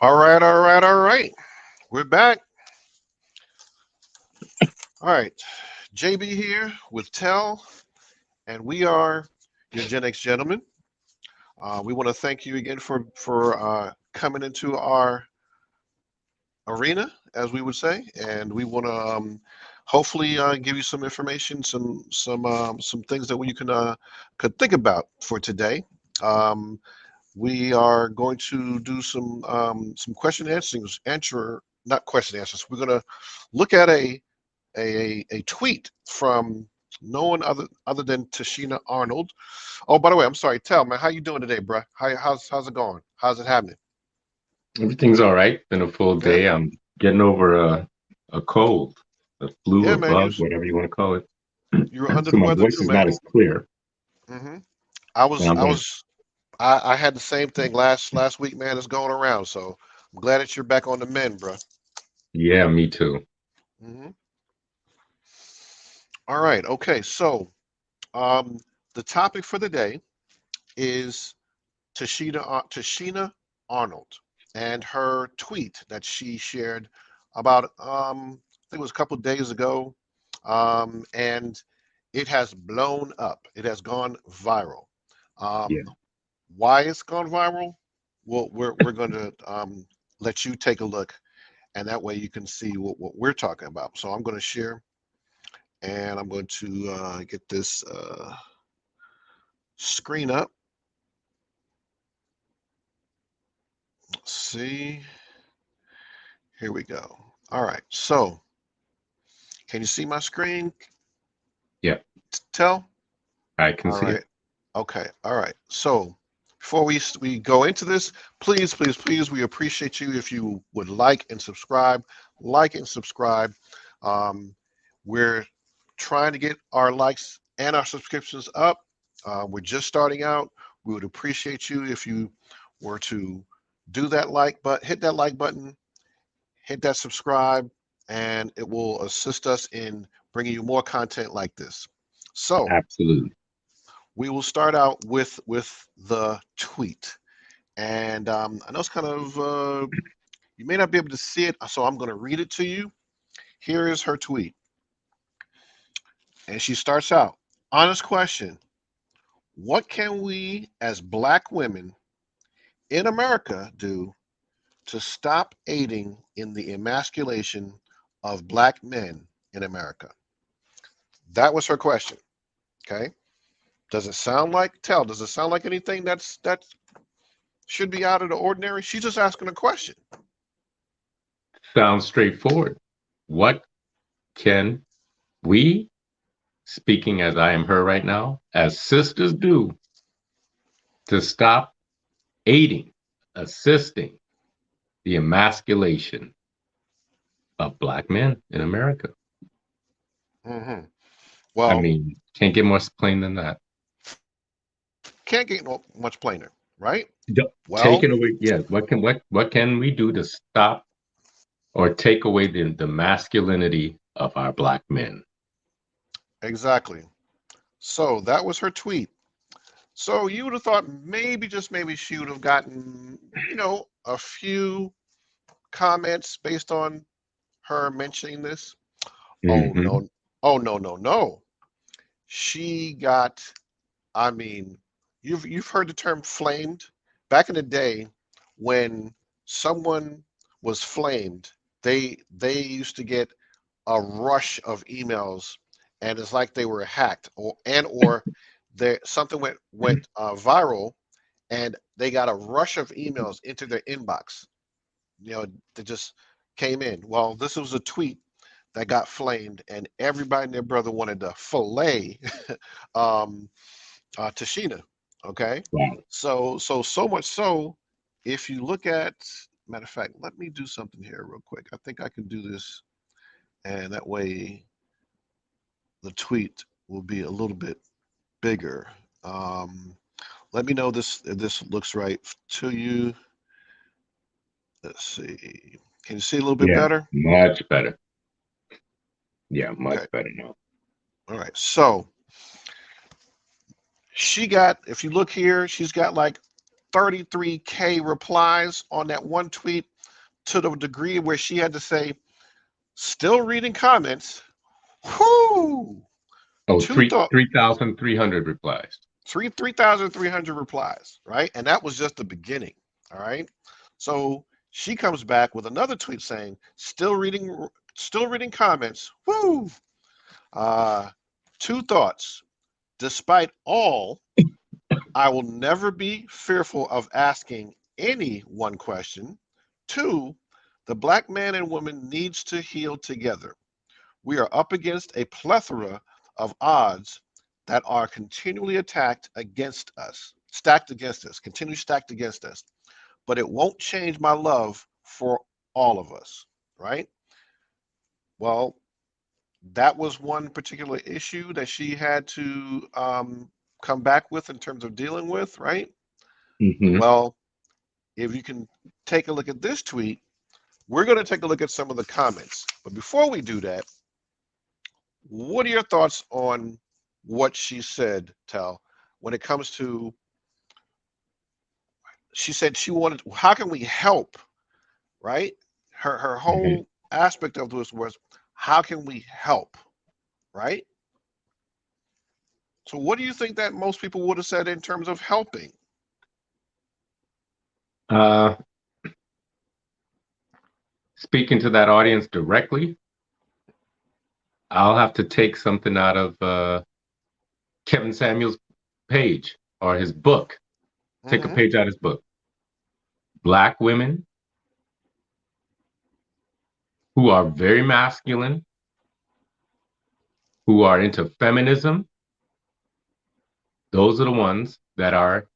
All right, all right, all right. We're back. All right. JB here with Tell, and we are your Gen X gentlemen. We want to thank you again for coming into our arena, as we would say, and we want to hopefully give you some information, some things that you can could think about for today. Um, we are going to do some question answers, not question answers. We're going to look at a tweet from no one other than Tichina Arnold. Oh, by the way, I'm sorry. Tell man, how you doing today, bruh? How's it going? How's it happening? Everything's all right. Been a full Good. day. I'm getting over a cold, a flu, Yeah, a man. bug, whatever you want to call it. You were under So the my weather voice too, is man. not as clear. hmm I And was I'm I going, was I had the same thing last week, man. It's going around. So I'm glad that you're back on the mend, bruh. yeah, me too. hmm All right. Okay. So um, the topic for the day is Tashina Arnold and her tweet that she shared about I think it was a couple of days ago, and it has blown up. It has gone viral. Yeah, Um, why it's gone viral? Well, we're going to let you take a look, and that way you can see what we're talking about. So I'm going to share, and I'm going to get this screen up. Let's see. Here we go. All right. So, can you see my screen? yeah, Tell? I can All see right. it. Okay. All right. So, before we go into this, please, please, please, we appreciate you if you would like and subscribe. Like and subscribe. Um, we're trying to get our likes and our subscriptions up. We're just starting out. We would appreciate you if you were to do that hit that like button, hit that subscribe, and it will assist us in bringing you more content like this. So Absolutely. we will start out with the tweet, and I know it's kind of you may not be able to see it, so I'm going to read it to you. Here is her tweet, and she starts out: honest question. What can we as black women in America do to stop aiding in the emasculation of black men in America? That was her question. Okay. Does it sound like anything that should be out of the ordinary? She's just asking a question. Sounds straightforward. What can we, speaking as I am her right now, as sisters do to stop aiding, assisting the emasculation of black men in America? hmm I Well, mean, can't get more plain than that. can't get no, much plainer, right? Take Well, it away. Yeah. What can we do to stop or take away the masculinity of our black men? exactly. So that was her tweet. So you would have thought maybe, just maybe, she would have gotten, a few comments based on her mentioning this. Oh Hmm. no, oh no, no, no. She got, I mean, you've heard the term flamed. Back in the day, when someone was flamed, they used to get a rush of emails, and it's like they were hacked, or there something went viral, and they got a rush of emails into their inbox. That just came in. Well, this was a tweet that got flamed, and everybody and their brother wanted to fillet um, Tashina. Okay, Wow. so much so, if you look at, matter of fact, let me do something here real quick. I think I can do this, and that way the tweet will be a little bit bigger. Um, Let me know if this looks right to you. Let's see. Can you see a little bit Yeah, better? much better. Yeah, Okay. much better now. All right. So if you look here, she's got like 33K replies on that one tweet. to the degree where she had to say, still reading comments. Whoo! Oh, Two thought 3,300 replies. 3,300 replies, right? And that was just the beginning. All right. So she comes back with another tweet saying, still reading comments. Woo! Uh, two thoughts. Despite all, I will never be fearful of asking any one question. Two, the black man and woman needs to heal together. We are up against a plethora of odds that are continually attacked against us, stacked against us, continue stacked against us. But it won't change my love for all of us, right? Well, that was one particular issue that she had to come back with in terms of dealing with, right? Hmm. Well, if you can take a look at this tweet, we're going to take a look at some of the comments. But before we do that, what are your thoughts on what she said, Tal, when it comes to, she said she wanted, how can we help, right? Her Hmm. whole aspect of this was, how can we help, right? So what do you think that most people would have said in terms of helping? Uh, Speaking to that audience directly, I'll have to take something out of Kevin Samuel's page or his book. Take a Mm-hmm. page out of his book. Black women who are very masculine, who are into feminism, those are the ones that are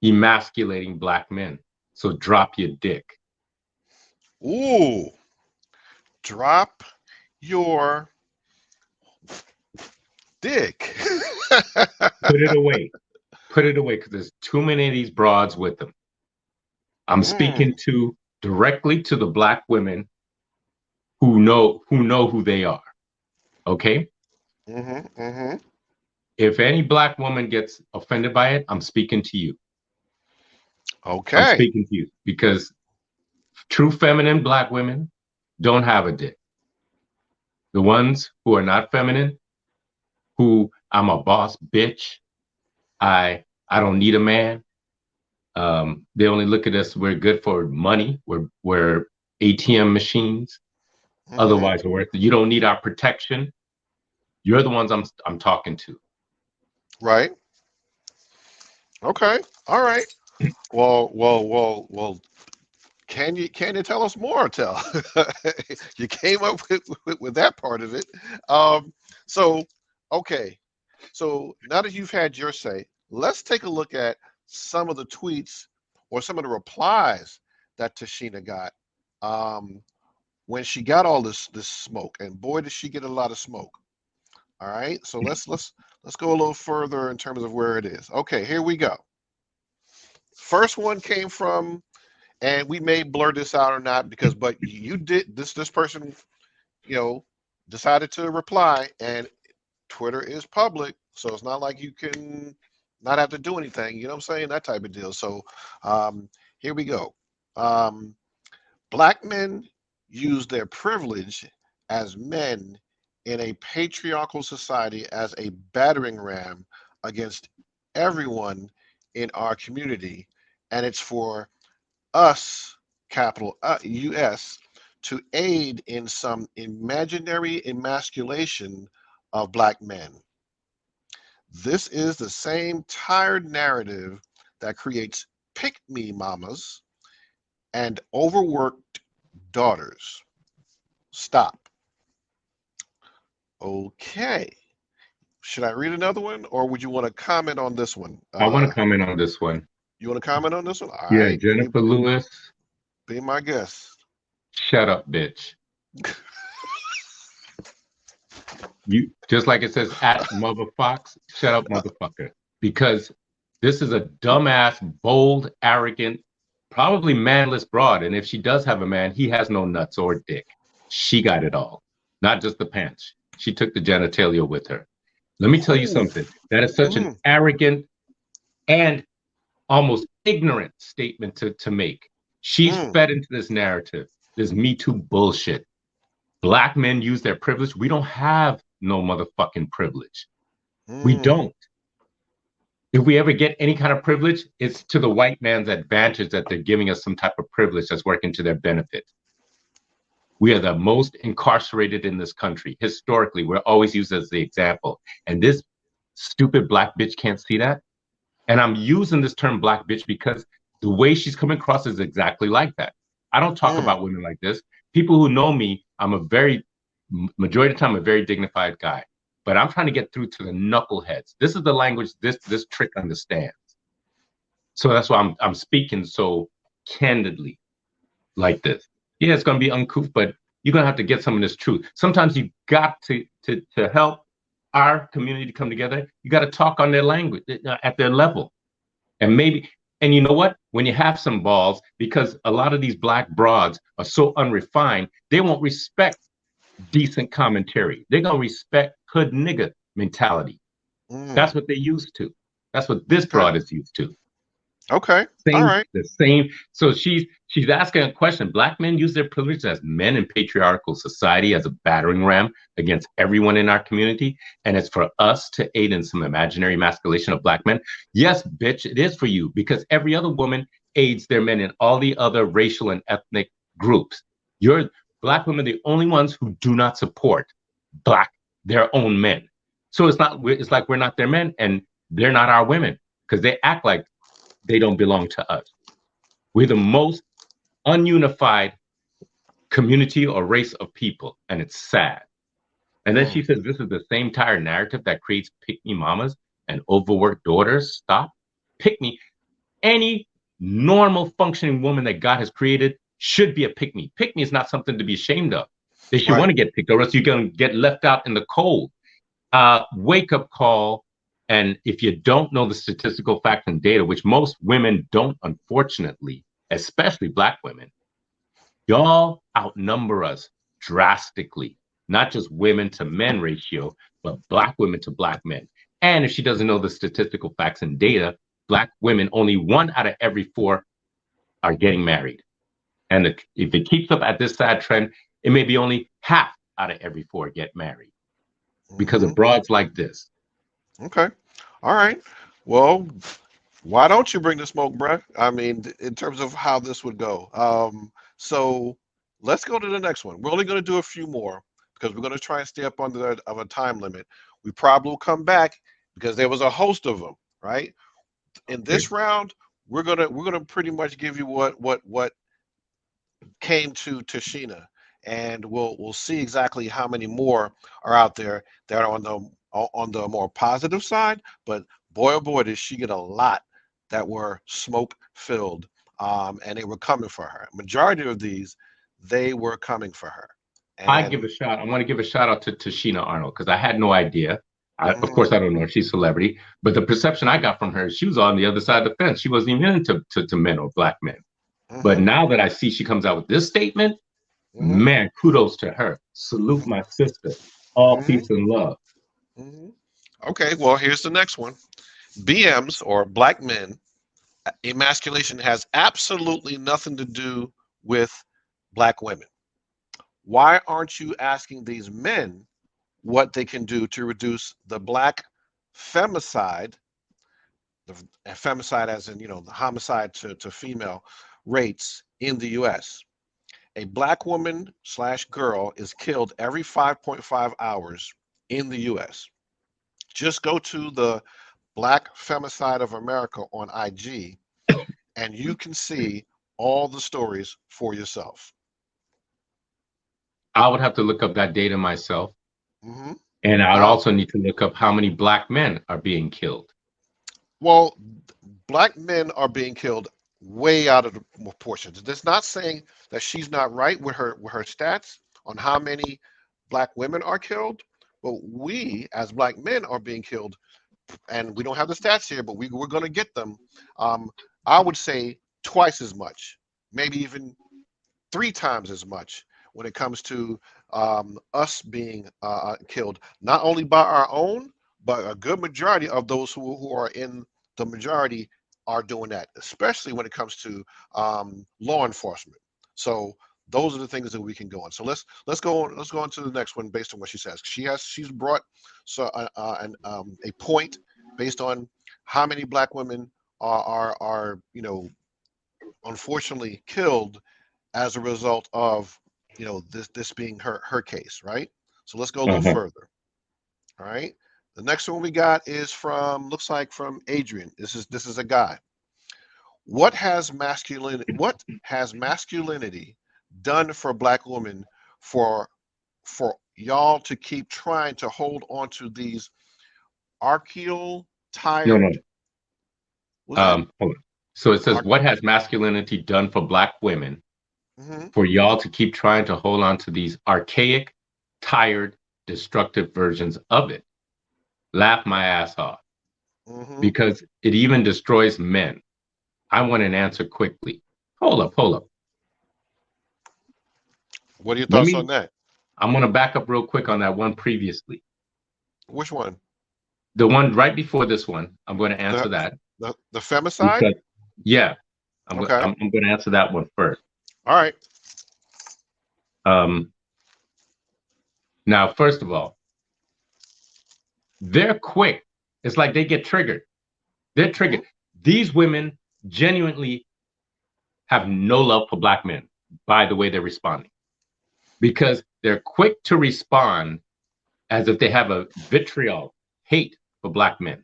emasculating black men. So drop your dick. Ooh, drop your dick. Put it away. Put it away because there's too many of these broads with them. I'm mm, speaking to directly to the black women who know who they are. Okay? mm-hmm, mm-hmm. If any black woman gets offended by it, I'm speaking to you. I'm Okay. speaking to you because true feminine black women don't have a dick. The ones who are not feminine, who I'm a boss bitch, I don't need a man. They only look at us. We're good for money. We're ATM machines. Mm-hmm. Otherwise, we're worth it. You don't need our protection. You're the ones I'm talking to. Right. Okay. All right. Well. Can you tell us more? Tell you came up with that part of it. Um, so okay. So now that you've had your say, let's take a look at some of the tweets or some of the replies that Tichina got when she got all this smoke. And boy, did she get a lot of smoke. All right. So let's go a little further in terms of where it is. Okay, here we go. First one came from, and we may blur this out or not because, but you did this person, you know, decided to reply, and Twitter is public, so it's not like you can not have to do anything. You know what I'm saying? That type of deal. So here we go. Um, Black men use their privilege as men in a patriarchal society as a battering ram against everyone in our community, and it's for us, capital US, to aid in some imaginary emasculation of black men. This is the same tired narrative that creates pick me mamas and overworked daughters. Stop. Okay. Should I read another one or would you want to comment on this one? I want to comment on this one. You want to comment on this one? All Yeah, right. Jennifer Lewis, Be my guest. shut up, bitch. You just like it says at Mother Fox, shut up, motherfucker. Because this is a dumbass, bold, arrogant, probably manless broad. And if she does have a man, he has no nuts or dick. She got it all, not just the pants. She took the genitalia with her. Let me tell you Ooh. something. That is such an Mm, arrogant and almost ignorant statement to make. She's Mm, fed into this narrative, this Me Too bullshit. Black men use their privilege. We don't have no motherfucking privilege. We mm, don't. If we ever get any kind of privilege, it's to the white man's advantage that they're giving us some type of privilege that's working to their benefit. We are the most incarcerated in this country. Historically, we're always used as the example. And this stupid black bitch can't see that. And I'm using this term black bitch because the way she's coming across is exactly like that. I don't talk mm. about women like this. People who know me, I'm a very, majority of the time, a very dignified guy. But I'm trying to get through to the knuckleheads. This is the language this trick understands. So that's why I'm speaking so candidly like this. Yeah, it's gonna be uncouth, but you're gonna have to get some of this truth. Sometimes you got to help our community come together. You got to talk on their language at their level, and maybe. And you know what? When you have some balls, because a lot of these black broads are so unrefined, they won't respect decent commentary. They're gonna respect hood nigga mentality. Mm. That's what they used to. That's what this Okay. broad is used to. Okay. All Same, right. the same. So she's asking a question. Black men use their privilege as men in patriarchal society as a battering ram against everyone in our community, and it's for us to aid in some imaginary emasculation of black men. Yes, bitch, it is for you because every other woman aids their men in all the other racial and ethnic groups. You're black women, the only ones who do not support black their own men. So it's not. It's like we're not their men, and they're not our women because they act like they don't belong to us. We're the most ununified community or race of people, and it's sad. And then Mm, she says this is the same tired narrative that creates pick me mamas and overworked daughters. Stop. Pick me. Any normal functioning woman that God has created should be a pick me. Pick me is not something to be ashamed of. They should right. want to get picked, or else you're going to get left out in the cold. Wake up call. And if you don't know the statistical facts and data, which most women don't, unfortunately, especially black women, y'all outnumber us drastically, not just women to men ratio, but black women to black men. And if she doesn't know the statistical facts and data, black women, only 1 out of every 4 are getting married. And if it keeps up at this sad trend, it may be only half out of every 4 get married because Hmm. of broads like this. Okay. All right. Well, why don't you bring the smoke, bruh? I mean, in terms of how this would go. So let's go to the next one. We're only going to do a few more because we're going to try and stay up under of a time limit. We probably will come back because there was a host of them, right? In Okay. this round, we're gonna pretty much give you what came to Tichina, and we'll see exactly how many more are out there that are on the more positive side. But boy, oh boy, did she get a lot that were smoke filled, and they were coming for her. Majority of these, they were coming for her, I give and a shout. I want to give a shout out to Tichina Arnold because I had no idea. Of mhm, course, I don't know if she's a celebrity, but the perception I got from her, she was on the other side of the fence. She wasn't even into men or black men. But mhm, now that I see she comes out with this statement, mhm, man, kudos to her. Salute my sister. All mhm, peace and love. mhm. Okay, well, here's the next one. BMs or black men emasculation has absolutely nothing to do with black women. Why aren't you asking these men what they can do to reduce the black femicide, the femicide as in, the homicide to female rates in the US? A black woman slash girl is killed every 5.5 hours in the US. Just go to the Black Femicide of America on IG and you can see all the stories for yourself. I would have to look up that data myself. Hmm. And I would Um, also need to look up how many black men are being killed. well, black men are being killed way out of the proportions. That's not saying that she's not right with her stats on how many black women are killed, but we as black men are being killed, and we don't have the stats here, but we're going to get them. Um, I would say twice as much, maybe even 3 times as much when it comes to us being killed, not only by our own, but a good majority of those who are in the majority are doing that, especially when it comes to law enforcement. So those are the things that we can go on. So let's go on to the next one based on what she says. She's brought a point based on how many black women are unfortunately killed as a result of this being her case, right? So let's go a little Uh-huh. further. All right. The next one we got is from looks like from Adrian. This is a guy. What has masculinity done for black women for y'all to keep trying to hold on to these archaeal No, no. tired, what's that? Hold on. So it says, Ar- what has masculinity done for black women mm-hmm, for y'all to keep trying to hold on to these archaic, tired, destructive versions of it? Laugh my ass off mm-hmm, because it even destroys men. I want an answer quickly. Hold up, hold mm-hmm. up. What are your Let thoughts on me, that? I'm going to back up real quick on that one previously. Which one? The one right before this one, I'm going to The answer that the femicide? because, yeah, Okay. I'm going to answer that one first. All right. Um, Now, first of all, they're quick. It's like they get triggered. They're Mm-hmm, triggered. These women genuinely have no love for black men by the way they're responding because they're quick to respond as if they have a vitriol, hate for black men,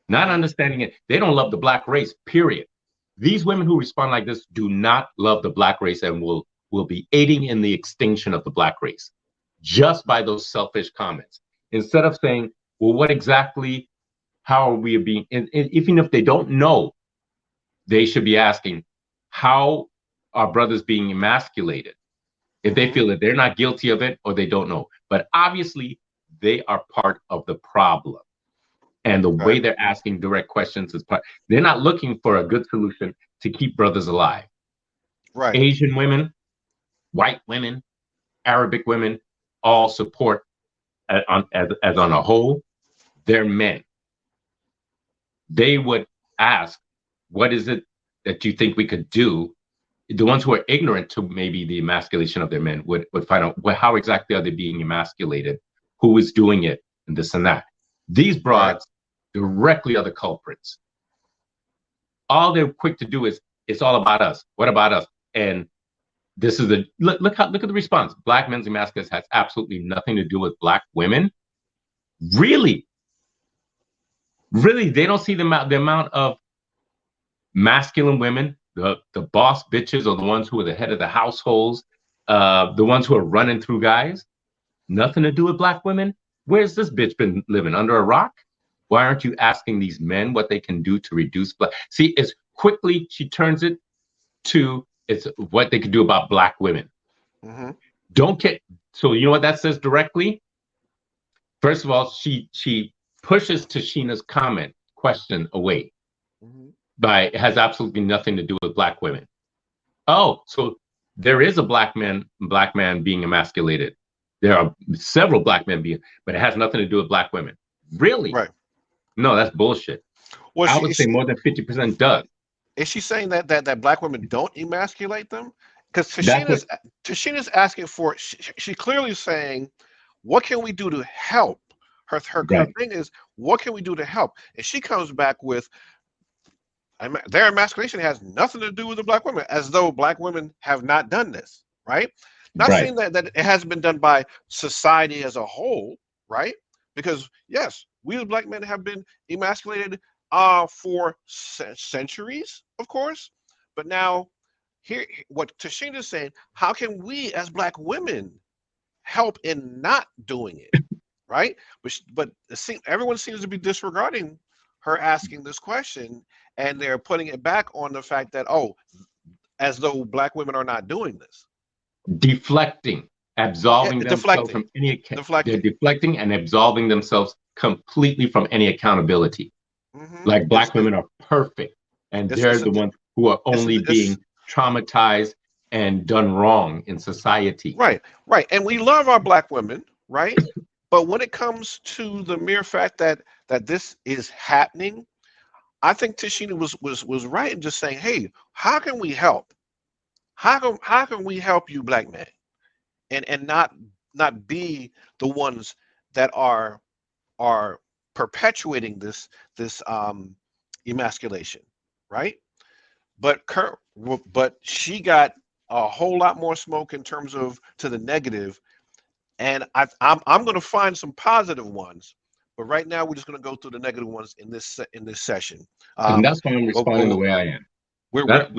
not mm-hmm. understanding it. They don't love the black race, period. These women who respond like this do not love the black race and will be aiding in the extinction of the black race just by those selfish comments. Instead of saying, well, what exactly, how are we being, and even if they don't know, they should be asking, how are brothers being emasculated? If they Mm-hmm. feel that they're not guilty of it or they don't know. But obviously, they are part of the problem. And the way Okay. they're asking direct questions is part, they're not looking for a good solution to keep brothers alive. Right. Asian women, white women, Arabic women all support as on a whole, they're men. They would ask, what is it that you think we could do? The ones who are ignorant to maybe the emasculation of their men would find out, well, how exactly are they being emasculated? Who is doing it? And this and that. These Right. broads directly are the culprits. All they're quick to do is, it's all about us. What about us? And this is the look at the response. Black men's emasculation has absolutely nothing to do with black women. Really, really, they don't see the amount of masculine women, the boss bitches, or the ones who are the head of the households, the ones who are running through guys. Nothing to do with black women. Where's this bitch been living under a rock? Why aren't you asking these men what they can do to reduce black? See, it's quickly she turns it to it's what they can do about black women. Mm-hmm. Don't get so you know what that says directly. First of all, she pushes Tashina's comment question away Mm-hmm. by it has absolutely nothing to do with black women. Oh, so there is a black man being emasculated. There are several black men being, but it has nothing to do with black women. Really? Right. No, that's bullshit. Well, I she would say more than 50% does. is she saying that black women don't emasculate them? Because That's what Tashina's asking for. She clearly saying, "What can we do to help?" Her right, thing is, "What can we do to help?" And she comes back with, "Their emasculation has nothing to do with the black women," as though black women have not done this, right? Not right. saying that it hasn't been done by society as a whole, right? Because yes, we as black men have been emasculated for centuries, of course. But now, here, what Tashina is saying: how can we as black women help in not doing it, right? But everyone seems to be disregarding her asking this question, and they're putting it back on the fact that, oh, as though black women are not doing this. Deflecting, Yeah, absolving themselves deflecting, from any, they're deflecting. deflecting and absolving themselves completely from any accountability. Hmm Like It's black women are perfect and it's they're it's a, the ones who are only it's being traumatized and done wrong in society. right, right, and we love our black women, right? But when it comes to the mere fact that this is happening, I think Tishina was right in just saying, "Hey, how can we help? How can we help you, black men, and not be the ones that are perpetuating this emasculation, right?" But she got a whole lot more smoke in terms of to the negative, and I'm going to find some positive ones. But right now, we're just going to go through the negative ones in this session. And Um, that's why I'm but, responding the but way I am.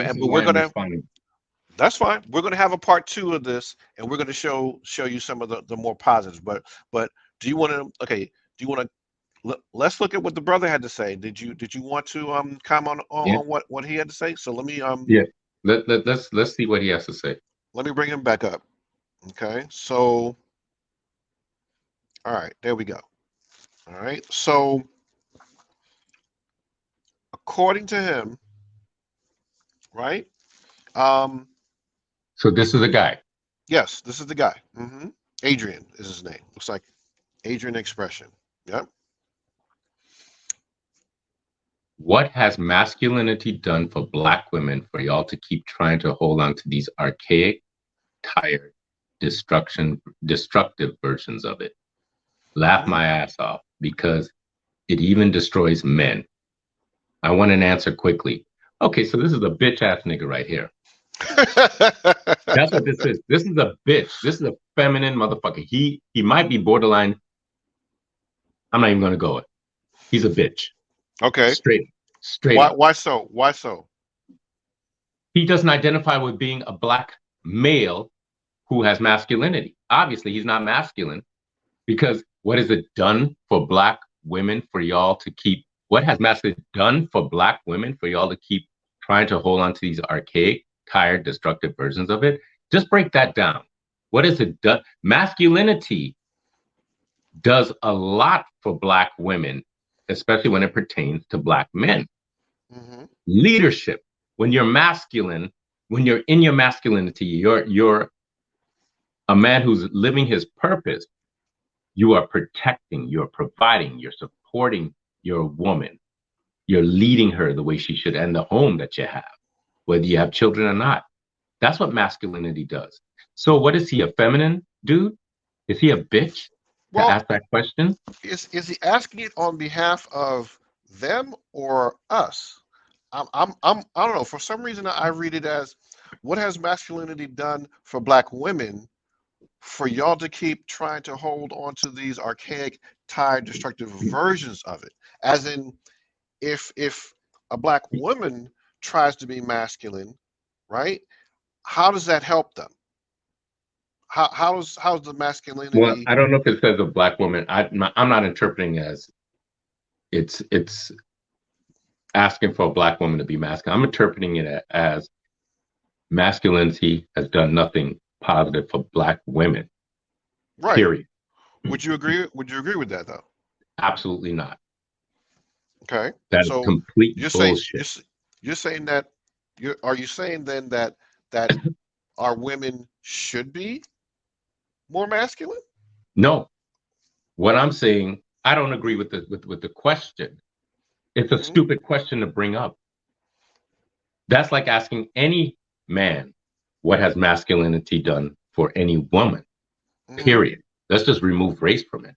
This is we're why I'm gonna. responding. That's fine. We're gonna have a part two of this, and we're gonna show you some of the more positives. But do you want to? Okay. Do you want to? Let's look at what the brother had to say. Did you want to comment Yeah, on what he had to say? So yeah. Let's see what he has to say. let me bring him back up. Okay. So all right, there we go. All right. So according to him, right? Um, So this is a guy. yes, this is the guy. Adrian is his name. Looks like Adrian Expression. Yep. What has masculinity done for black women for y'all to keep trying to hold on to these archaic, tired, destructive versions of it? Laugh Mhm. my ass off because it even destroys men. I want an answer quickly. Okay, so this is a bitch ass nigga right here. That's what this is. This is a bitch. This is a feminine motherfucker. He might be borderline. I'm not even gonna go it. He's a bitch. Okay. Straight Why up. why so? Why so? He doesn't identify with being a black male who has masculinity. Obviously, he's not masculine because what has it done for black women for y'all to keep? What has masculinity done for black women for y'all to keep trying to hold on to these archaic, tired, destructive versions of it? Just break that down. What has it done? Masculinity does a lot for black women, especially when it pertains to black men. Hmm. Leadership. When you're masculine, when you're in your masculinity, you're a man who's living his purpose. You are protecting, you're providing, you're supporting your woman. You're leading her the way she should and the home that you have, whether you have children or not. That's what masculinity does. So, what is he, a feminine dude? Is he a bitch to Well, ask that question? is he asking it on behalf of them or us? I don't know. For some reason, I read it as, what has masculinity done for black women for y'all to keep trying to hold on to these archaic, tired, destructive versions of it? As in, if a black woman tries to be masculine, right? How does that help them? How's the Well, masculinity? I don't know if it says a black woman. I'm not interpreting as it's asking for a black woman to be masculine. I'm interpreting it as masculinity has done nothing positive for black women. Right. Period. Would you agree with that though? Absolutely not. Okay. That is So complete you're saying bullshit. you're saying that are you saying then that our women should be more masculine? No, what I'm saying, I don't agree with the question. It's a Hmm. stupid question to bring up. That's like asking any man what has masculinity done for any woman. Hmm. Period. Let's just remove race from it.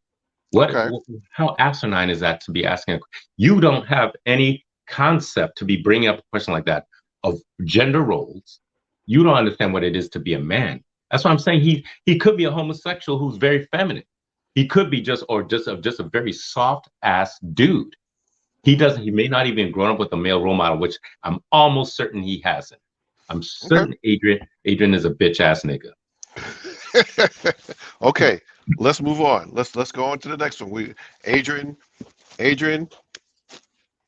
What? Okay. How asinine is that to be asking? You don't have any concept to be bringing up a question like that of gender roles. You don't understand what it is to be a man. That's why I'm saying he could be a homosexual who's very feminine. He could be just a very soft ass dude. He Hmm. doesn't. He may not even grown up with a male role model, which I'm almost certain he hasn't. I'm Okay. certain Adrian is a bitch ass nigga. Okay. Let's move on. Let's go on to the next one. Adrian,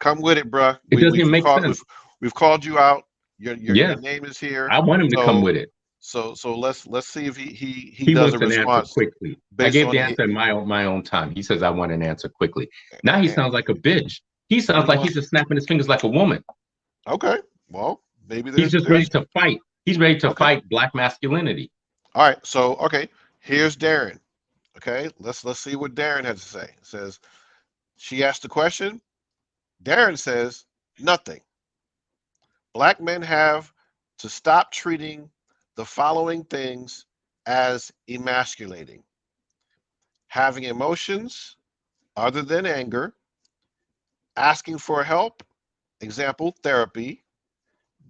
come with it, bruh. It We doesn't we've even make called sense. we've called you out. Your Yes, name is here. I want him to come So with it. let's see if he He does a wants an answer response quickly. I based gave on the answer in my own time. He says I want an answer quickly. Now he eh, sounds like a bitch. He and sounds he like wants. he's just snapping his fingers like a woman. Okay. Well, maybe He's just ready there's to fight. He's ready to okay. fight black masculinity. All right. So okay, here's Darren. Okay, let's see what Darren has to say. It says she asked the question. Darren says Nothing. Black men have to stop treating the following things as emasculating: having emotions other than anger, asking for help, example, therapy,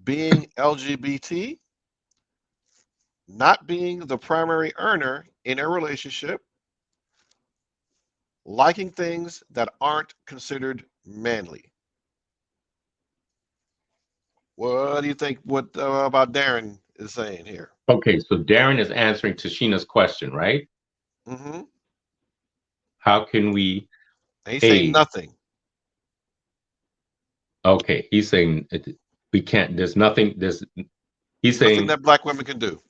being LGBT, not being the primary earner in a relationship, liking things that aren't considered manly. What do you think? What about Darren is saying here? Okay, so Darren is answering Tashina's question, right? Mm-hmm. How can we And he's saying aid? nothing, Okay, he's saying we can't. There's nothing. He's nothing saying that black women can do.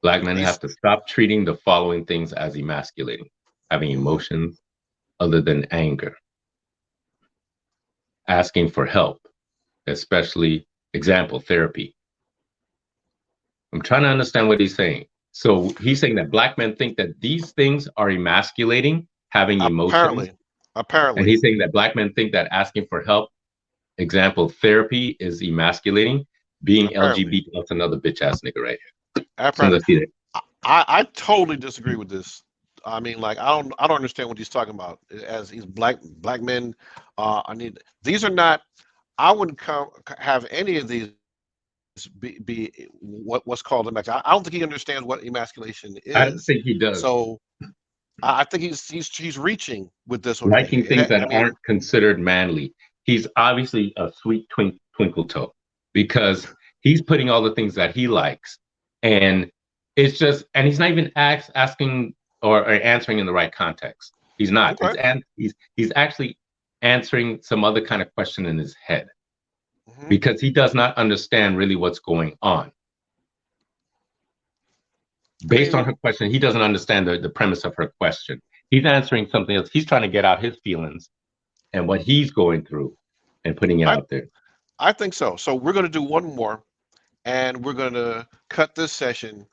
black men He's have to stop treating the following things as emasculating: having mm-hmm. emotions other than anger, asking for help, especially example therapy. I'm trying to understand what he's saying. So he's saying that black men think that these things are emasculating, having emotions, apparently, and apparently, he's saying that black men think that asking for help, example therapy, is emasculating. Being apparently, LGBT, that's another bitch ass nigga right here. So apparently. let's see that. I totally disagree with this. I mean, like, I don't understand what he's talking about. As he's black men, I need these are not. I wouldn't have any of these be what's called emasculation. I don't think he understands what emasculation I don't is. think he does. So I think he's reaching with this one right Liking things here. that I mean, aren't considered manly. He's obviously a sweet twinkle toe because he's putting all the things that he likes, and it's just, and he's not even asking or answering in the right context. He's not. okay. He's actually answering some other kind of question in his head Hmm. because he does not understand really what's going on. I Based on mean, her question, he doesn't understand the premise of her question. He's answering something else. He's trying to get out his feelings and what he's going through and putting it I out there. I think so. So we're going to do one more, and we're going to cut this session,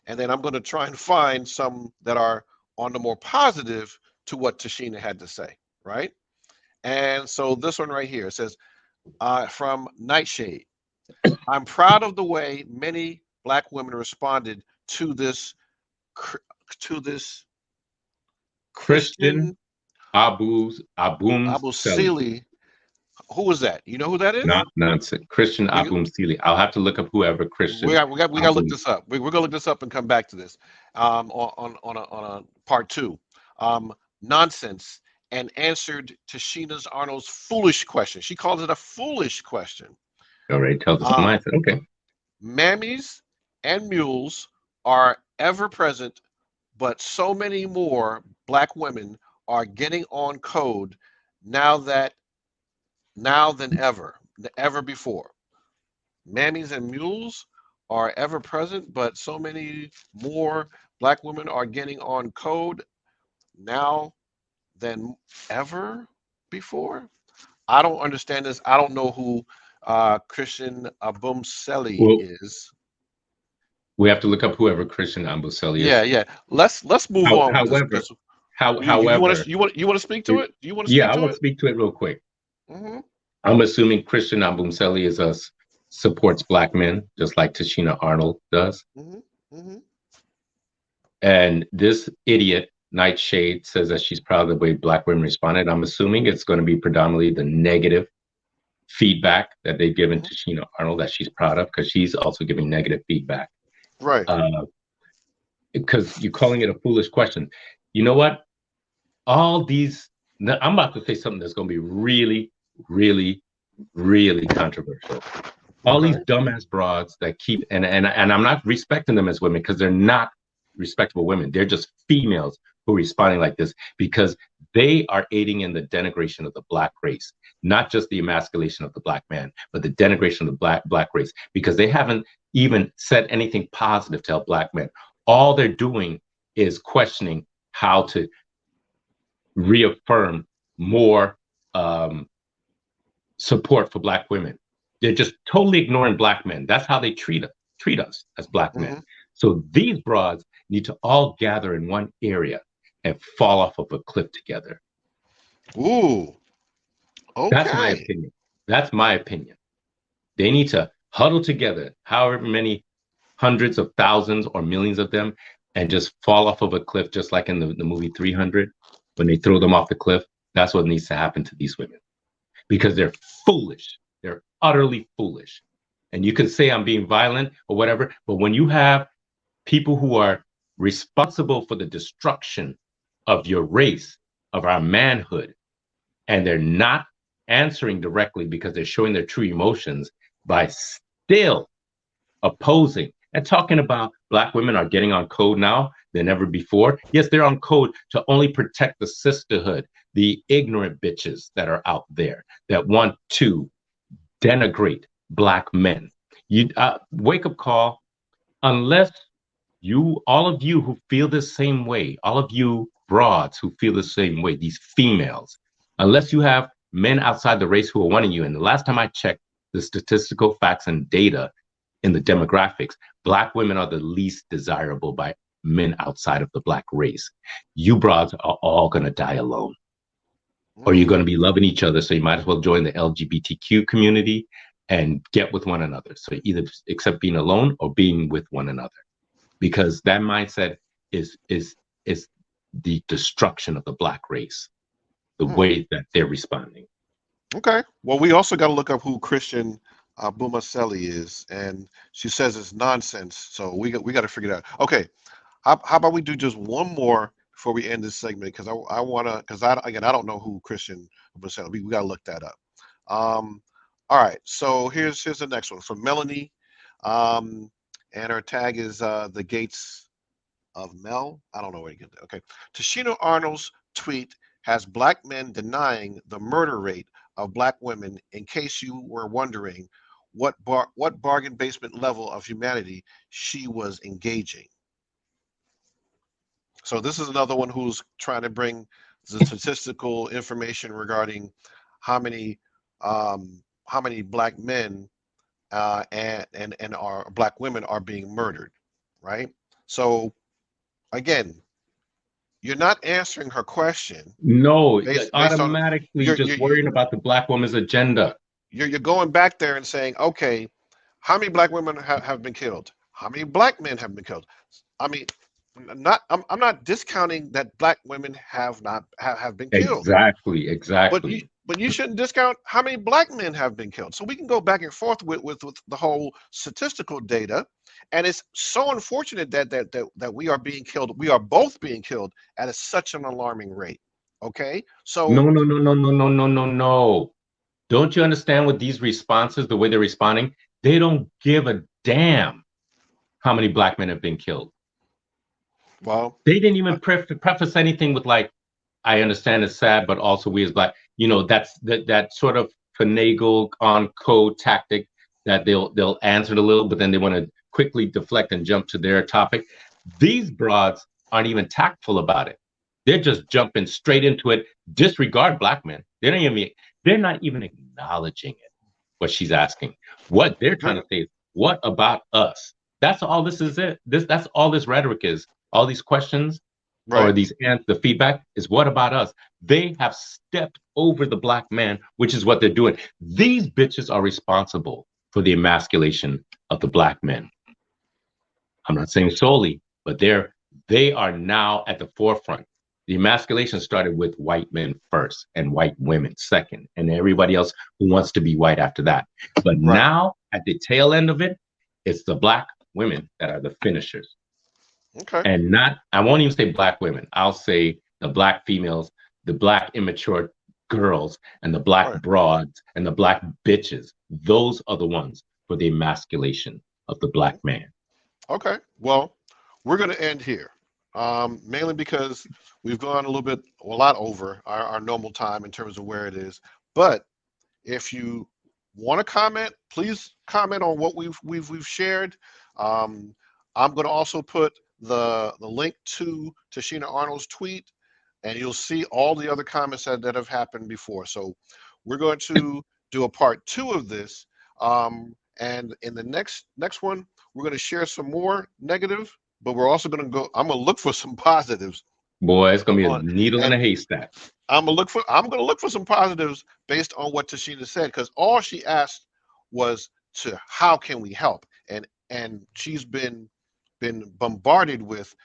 and then I'm going to try and find some that are on the more positive to what Tashina had to say, right? And so this one right here says, from Nightshade, I'm proud of the way many black women responded to this to this Christian Christian Abum Abu Seli. Sili. Who was that? You know who that is? Not nonsense. Christian We Abum Seli. I'll have to look up whoever we Christian got we got we got to look Abum. this up. We're gonna look this up and come back to this on a part two. Nonsense, and answered Tashina Arnold's foolish question. She calls it a foolish question. Already tells us the Um, mindset. Okay. Mammies and mules are ever present, but so many more black women are getting on code now that now than ever before. Mammies and mules are ever present, but so many more black women are getting on code now than ever before. I don't understand this. I don't know who Christian Abumseli Well, is. we have to look up whoever Christian Abum Yeah, is. yeah. Let's move on with this However, because you want however, to you want to speak to it? Do you want to yeah, speak I to want to it? speak to it real quick. Hmm. I'm assuming Christian Abumseli is us supports black men, just like Tichina Arnold does. Hmm. Hmm. And this idiot, Nightshade, says that she's proud of the way black women responded. I'm assuming it's going to be predominantly the negative feedback that they've given Hmm. to Sheena Arnold that she's proud of, because she's also giving negative feedback. Right. Because you're calling it a foolish question. You know what? All these, I'm about to say something that's going to be really, really, really controversial. All these Okay. dumbass broads that keep, and I'm not respecting them as women because they're not respectable women. They're just females who are responding like this because they are aiding in the denigration of the black race, not just the emasculation of the black man, but the denigration of the black race, because they haven't even said anything positive to help black men. All they're doing is questioning how to reaffirm more um, support for black women. They're just totally ignoring black men. That's how they treat us as black men. Hmm. So these broads need to all gather in one area and fall off of a cliff together. Ooh. That's my Okay. opinion. That's my opinion. They need to huddle together, however many hundreds of thousands or millions of them, and just fall off of a cliff, just like in the movie 300, when they throw them off the cliff. That's what needs to happen to these women because they're foolish. They're utterly foolish. And you can say I'm being violent or whatever, but when you have people who are responsible for the destruction of your race, of our manhood, and they're not answering directly because they're showing their true emotions by still opposing and talking about black women are getting on code now than ever before. Yes, they're on code to only protect the sisterhood, the ignorant bitches that are out there that want to denigrate black men. You wake up call unless you, all of you who feel the same way, all of you broads who feel the same way, these females, unless you have men outside the race who are wanting you. And the last time I checked the statistical facts and data in the demographics, black women are the least desirable by men outside of the black race. You broads are all going to die alone, or you're going to Mm, be loving each other. So you might as well join the LGBTQ community and get with one another. So either accept being alone or being with one another, because that mindset is the destruction of the black race, the mm. way that they're responding. Okay. Well, we also got to look up who Christian Bumaselli is, and she says it's nonsense. So we got to figure it out. Okay. How about we do just one more before we end this segment? Because I want to, because I don't know who Christian Bumaselli. We got to look that up. Um, all right. So here's the next one from Melanie, um, and her tag is the Gates of Mel. I don't know where you get that. Okay. Tichina Arnold's tweet has black men denying the murder rate of black women. In case you were wondering what bargain basement level of humanity she was engaging. So this is another one who's trying to bring the statistical information regarding how many black men and our black women are being murdered, right? So again, you're not answering her question No, based on automatically you're just worrying about the black woman's agenda. you're going back there and saying, okay, how many black women have been killed? How many black men have been killed? I mean, I'm not discounting that black women have been killed, Exactly, but you exactly. but you shouldn't discount how many black men have been killed. So we can go back and forth with the whole statistical data, and it's so unfortunate that we are being killed. We are both being killed at such an alarming rate. Okay, so No, no, no, no, no, no, no, no, no. Don't you understand with these responses, the way they're responding? They don't give a damn how many black men have been killed. well, They didn't uh, even preface anything with like, I understand it's sad, but also we as black, that's that sort of finagle on code tactic that they'll answer it a little, but then they want to quickly deflect and jump to their topic. These broads aren't even tactful about it. They're just jumping straight into it, disregard black men. They're not even acknowledging it, what she's asking. What they're trying they're- to say is, what about us? That's all this is it. That's all this rhetoric is. All these questions or right. the feedback is what about us? They have stepped over the black man, which is what they're doing. These bitches are responsible for the emasculation of the black men. I'm not saying solely, but they are now at the forefront. The emasculation started with white men first and white women second, and everybody else who wants to be white after that. But Right. now at the tail end of it, it's the black women that are the finishers. Okay. And not, I won't even say black women. I'll say the black females, the black immature girls, and the black Right. broads and the black bitches. Those are the ones for the emasculation of the black man. Okay. Well, we're going to end here, mainly because we've gone a lot over our normal time in terms of where it is. But if you want to comment, please comment on what we've shared. Um, I'm going to also put the link to Tashina Arnold's tweet, and you'll see all the other comments that have happened before. So we're going to do a part two of this, and in the next one, we're going to share some more negative, but we're also going to go. I'm going to look for some positives Boy, it's gonna be a on, needle in and a haystack. I'm gonna look for some positives based on what Tashina said, because all she asked was to how can we help, and she's been bombarded with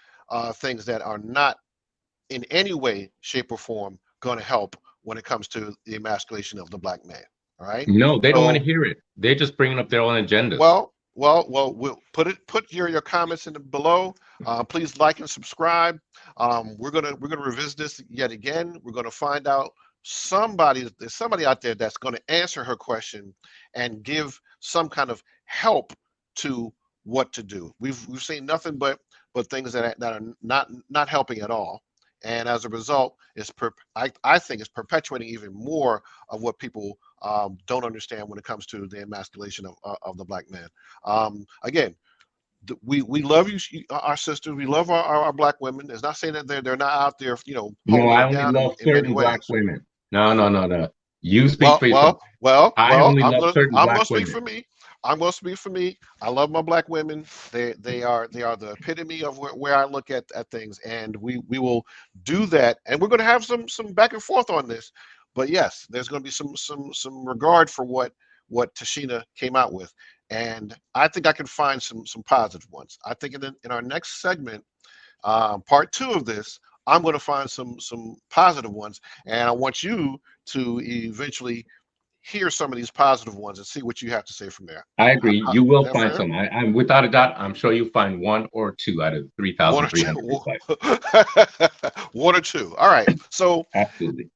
things that are not in any way, shape, or form going to help when it comes to the emasculation of the black man. All right. No, they don't want to So, hear it. They're just bringing up their own agendas. we'll put your comments in the below. Please like and subscribe. We're gonna revisit this yet again. We're gonna find out there's somebody out there that's going to answer her question and give some kind of help to what to do. We've seen nothing but things that are not helping at all. And as a result, I think it's perpetuating even more of what people don't understand when it comes to the emasculation of the black man. Again, we love you, our sisters. We love our black women. It's not saying that they're not out there, No, holding I it only down love in many certain black ways. women. No, no, no, no. You speak Well, for yourself. well, well, I well. only I'm love gonna certain I'm black gonna speak women. for me. I'm gonna speak for me. I love my black women. They are the epitome of where I look at things, and we will do that, and we're gonna have some back and forth on this. But yes, there's gonna be some regard for what Tashina came out with, and I think I can find some positive ones. I think in our next segment, part two of this, I'm going to find some positive ones, and I want you to eventually hear some of these positive ones and see what you have to say from there. I agree. Is You will that find fair? some. I'm without a doubt. I'm sure you'll find one or two out of One or 3,300 two. replies. One or two. All right. So, Absolutely.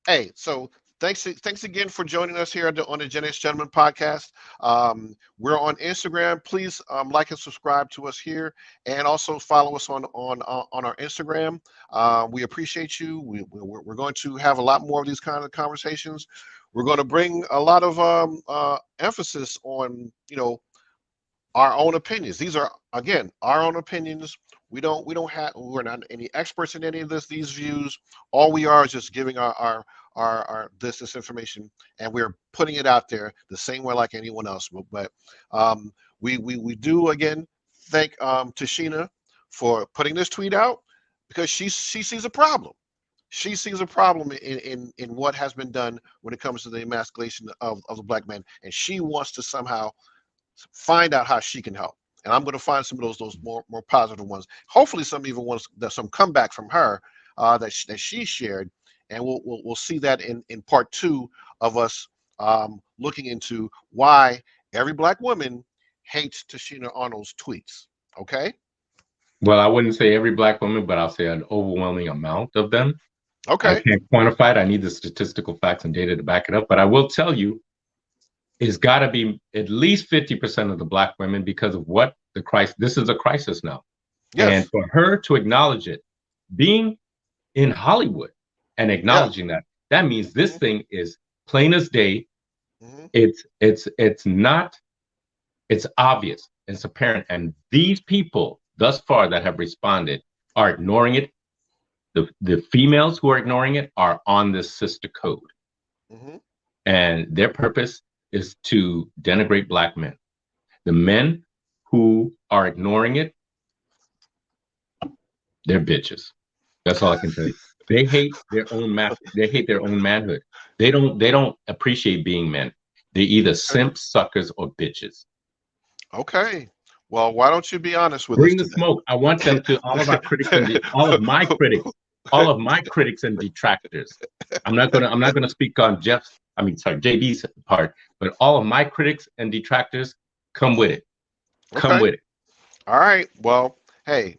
hey, thanks again for joining us here on the Gen X Gentleman podcast. We're on Instagram. Please like and subscribe to us here, and also follow us on our Instagram. We appreciate you. We're going to have a lot more of these kind of conversations. We're going to bring a lot of emphasis on our own opinions. These are again our own opinions. We're not any experts in any of these views. All we are is just giving our this information, and we're putting it out there the same way like anyone else. But we do again thank Tashina for putting this tweet out, because she sees a problem. She sees a problem in what has been done when it comes to the emasculation of the black man, and she wants to somehow find out how she can help. And I'm going to find some of those more positive ones. Hopefully, some even ones that some comeback from her that she shared, and we'll see that in part two of us looking into why every black woman hates Tichina Arnold's tweets. Okay. Well, I wouldn't say every black woman, but I'll say an overwhelming amount of them. I Okay. can't quantify it. I need the statistical facts and data to back it up. But I will tell you, it's got to be at least 50% of the black women because of what the crisis. This is a crisis now. And Yes. for her to acknowledge it, being in Hollywood and Yeah. acknowledging that, that means this Hmm. thing is plain as day. Hmm. It's not, it's obvious, it's apparent. And these people thus far that have responded are ignoring it. The females who are ignoring it are on this sister code. Hmm. And their purpose is to denigrate black men. The men who are ignoring it, they're bitches. That's all I can tell you. They hate their own they hate their own manhood. They don't appreciate being men. They either simps, suckers, or bitches. Okay. Well, why don't you be honest with us Bring the today? smoke. I want them to all of our critics and all of my critics and detractors. I'm not gonna speak on JB's part, but all of my critics and detractors, come with Mhm. it. Come Okay. with it. All right. Well, hey,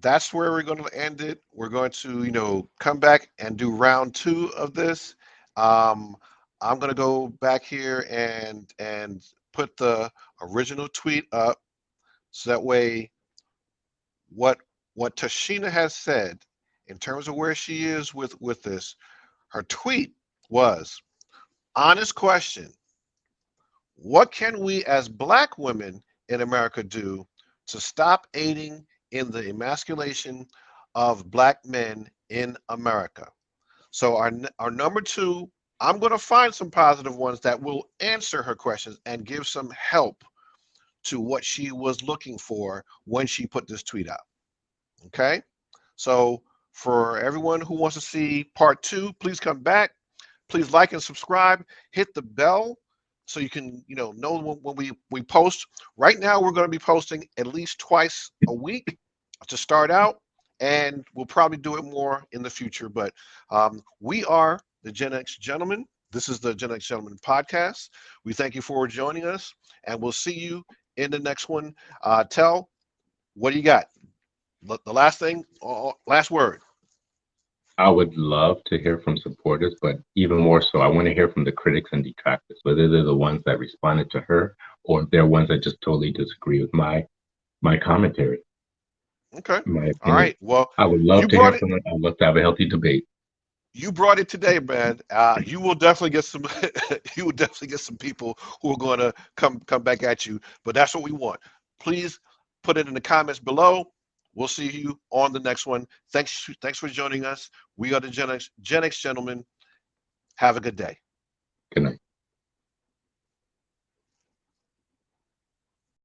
that's where we're going to end it. We're going to, come back and do round two of this. Um, I'm going to go back here and put the original tweet up, so that way what Tashina has said in terms of where she is with this, her tweet was, honest question: what can we as black women in America do to stop aiding in the emasculation of black men in America? So our number two, I'm going to find some positive ones that will answer her questions and give some help to what she was looking for when she put this tweet out. Okay? So For everyone who wants to see part two, please come back. Please like and subscribe. Hit the bell so you can know when we post. Right now, we're going to be posting at least twice a week to start out, and we'll probably do it more in the future. But we are the Gen X Gentlemen. This is the Gen X Gentlemen podcast. We thank you for joining us, and we'll see you in the next one. Tell, what do you got? The last thing, last word. I would love to hear from supporters, but even more so, I want to hear from the critics and detractors, whether they're the ones that responded to her or they're ones that just totally disagree with my commentary, Okay. my All opinion. right. Well, I would love you to hear brought it. from them. I'd love to have a healthy debate. You brought it today, man. You will definitely get some. You will definitely get some people who are going to come back at you. But that's what we want. Please put it in the comments below. We'll see you on the next one. Thanks for joining us. We are the Gen X Gentlemen. Have a good day. Good night.